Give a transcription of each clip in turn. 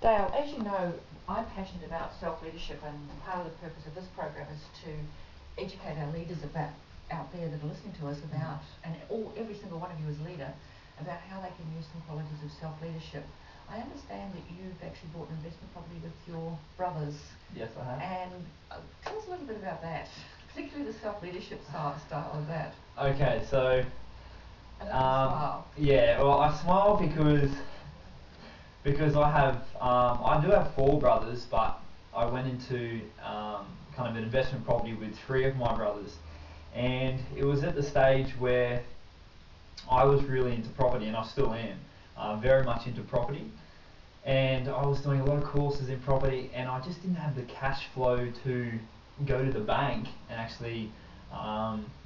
Dale, as you know, I'm passionate about self-leadership, and part of the purpose of this program is to educate our leaders out there that are listening to us about, and every single one of you as a leader, about how they can use some qualities of self-leadership. I understand that you've actually bought an investment property with your brothers. Yes, I have. And tell us a little bit about that, particularly the self-leadership style of that. Okay, so smile. yeah, well, I smile because I do have 4 brothers, but I went into kind of an investment property with 3 of my brothers, and it was at the stage where I was really into property, and I still am, very much into property, and I was doing a lot of courses in property, and I just didn't have the cash flow to go to the bank and actually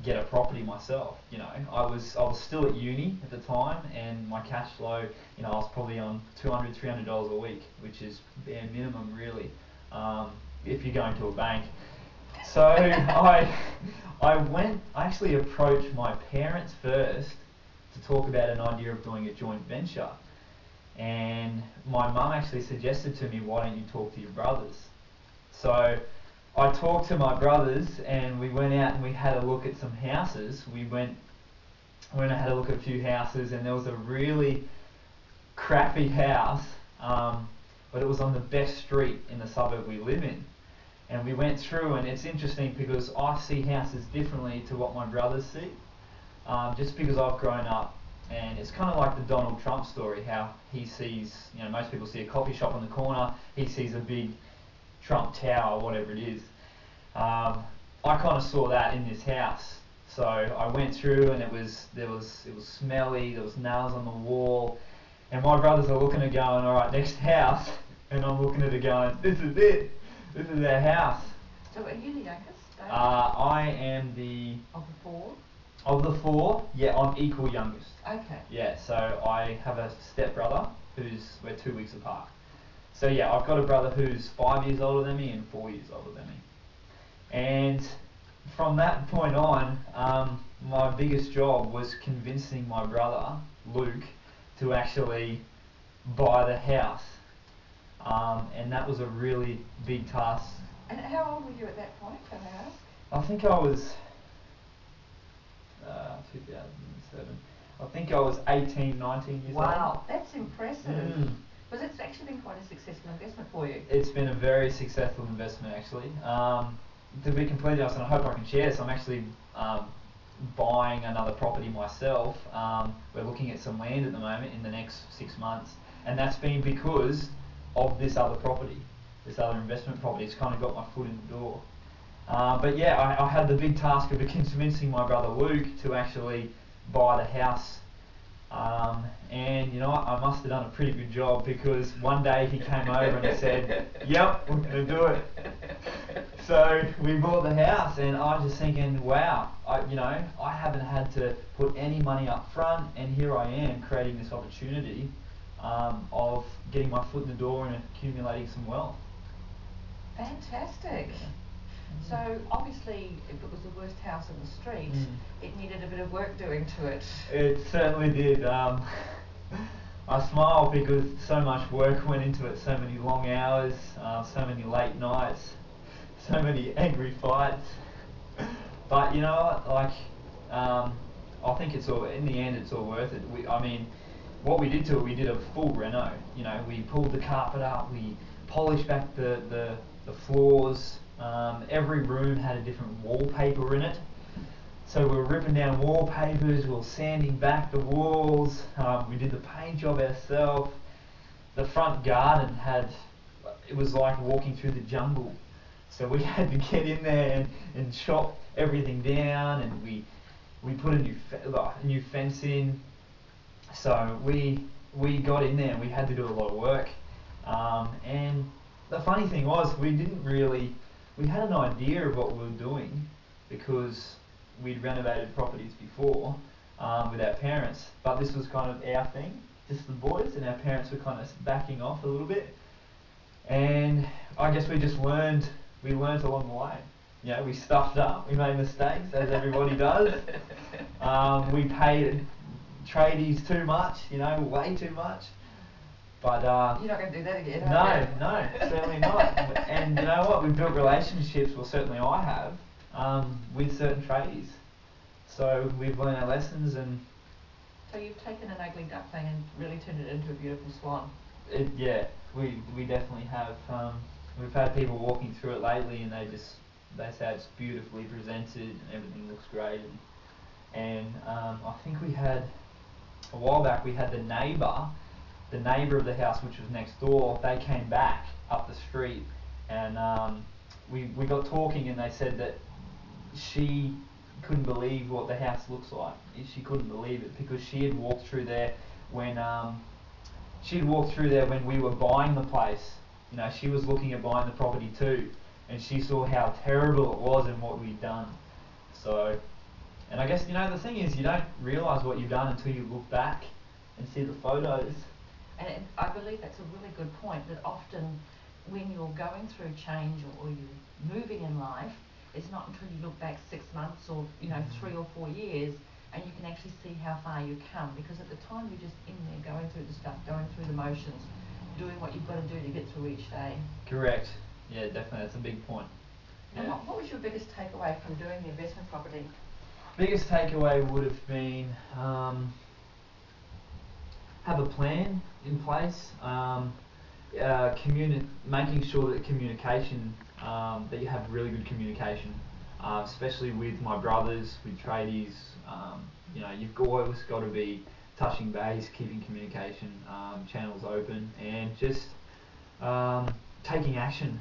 get a property myself. You know, I was still at uni at the time, and my cash flow, you know, I was probably on $200, $300 a week, which is bare minimum really, if you're going to a bank. So I actually approached my parents first to talk about an idea of doing a joint venture, and my mum actually suggested to me, why don't you talk to your brothers? So I talked to my brothers, and we went out and we had a look at some houses. We went and had a look at a few houses, and there was a really crappy house, but it was on the best street in the suburb we live in. And we went through, and it's interesting because I see houses differently to what my brothers see, just because I've grown up, and it's kind of like the Donald Trump story, how he sees, you know, most people see a coffee shop on the corner, he sees a big Trump Tower, whatever it is. I kind of saw that in this house. So I went through, and it was smelly, there was nails on the wall, and my brothers are looking at going, alright, next house, and I'm looking at it going, this is it, this is our house. So are you the youngest, Dave? I am the... Of the 4? Of the 4, yeah, I'm equal youngest. Okay. Yeah, so I have a stepbrother we're 2 weeks apart. So yeah, I've got a brother who's 5 years older than me and 4 years older than me. And from that point on, my biggest job was convincing my brother, Luke, to actually buy the house. And that was a really big task. And how old were you at that point, can I ask? I think I was 2007. I think I was 18, 19 years old. Wow, that's impressive. Because it's actually been quite a successful investment for you. It's been a very successful investment, actually. To be completely honest, and I hope I can share this, I'm actually buying another property myself. We're looking at some land at the moment in the next 6 months, and that's been because of this other property, this other investment property. It's kind of got my foot in the door. But yeah, I had the big task of convincing my brother Luke to actually buy the house. And you know what, I must have done a pretty good job, because one day he came over and he said, yep, we're going to do it. So we bought the house, and I was just thinking, wow, I haven't had to put any money up front, and here I am creating this opportunity of getting my foot in the door and accumulating some wealth. Fantastic. So obviously, if it was the worst house in the street, it needed a bit of work doing to it. It certainly did. I smile because so much work went into it, so many long hours, so many late nights, so many angry fights. But you know what, like, I think it's all, in the end, it's all worth it. What we did to it, we did a full reno. You know, we pulled the carpet up, we polished back the floors. Every room had a different wallpaper in it. So we were ripping down wallpapers, we were sanding back the walls, we did the paint job ourselves. The front garden it was like walking through the jungle. So we had to get in there and chop everything down, and we put a new fence in. So we got in there and we had to do a lot of work. And the funny thing was, we had an idea of what we were doing because we'd renovated properties before with our parents, but this was kind of our thing, just the boys, and our parents were kind of backing off a little bit. And I guess we learned along the way. You know, we stuffed up, we made mistakes, as everybody does. We paid tradies too much, you know, way too much. But You're not going to do that again, are you? no, certainly not. And you know what? We've built relationships, well, certainly I have, with certain tradies. So we've learned our lessons, and So you've taken an ugly duckling and really turned it into a beautiful swan. yeah, we definitely have. We've had people walking through it lately, and they say it's beautifully presented and everything looks great. And I think we had a while back we had the neighbour of the house, which was next door. They came back up the street, and we got talking, and they said that she couldn't believe what the house looks like. She couldn't believe it because she had walked through there when we were buying the place. You know, she was looking at buying the property too, and she saw how terrible it was and what we'd done. So, and I guess, you know, the thing is, you don't realise what you've done until you look back and see the photos. And I believe that's a really good point, that often when you're going through change or you're moving in life, it's not until you look back 6 months or, you know, 3 or 4 years and you can actually see how far you've come, because at the time you're just in there going through the stuff, going through the motions, doing what you've got to do to get through each day. Correct. Yeah, definitely. That's a big point. And Yeah. what was your biggest takeaway from doing the investment property? Biggest takeaway would have been have a plan in place, making sure that communication, that you have really good communication, especially with my brothers, with tradies. You know, you've always got to be touching base, keeping communication channels open, and just taking action.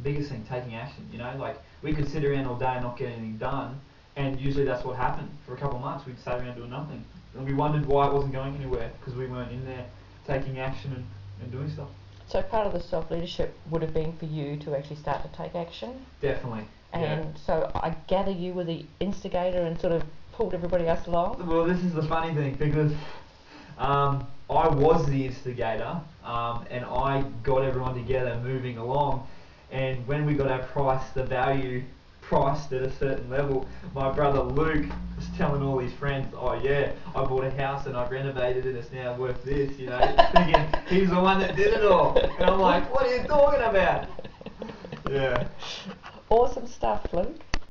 Biggest thing, taking action. You know, like we could sit around all day and not get anything done, and usually that's what happened. For a couple of months, we'd stay around doing nothing, and we wondered why it wasn't going anywhere, because we weren't in there taking action and doing stuff. So part of the self-leadership would have been for you to actually start to take action. Definitely. And so I gather you were the instigator and sort of pulled everybody else along. Well, this is the funny thing, because I was the instigator, and I got everyone together moving along. And when we got our price, the value priced at a certain level, my brother Luke was telling all his friends, "Oh yeah, I bought a house and I renovated it. It's now worth this." You know, thinking he's the one that did it all. And I'm like, "What are you talking about?" Yeah. Awesome stuff, Luke.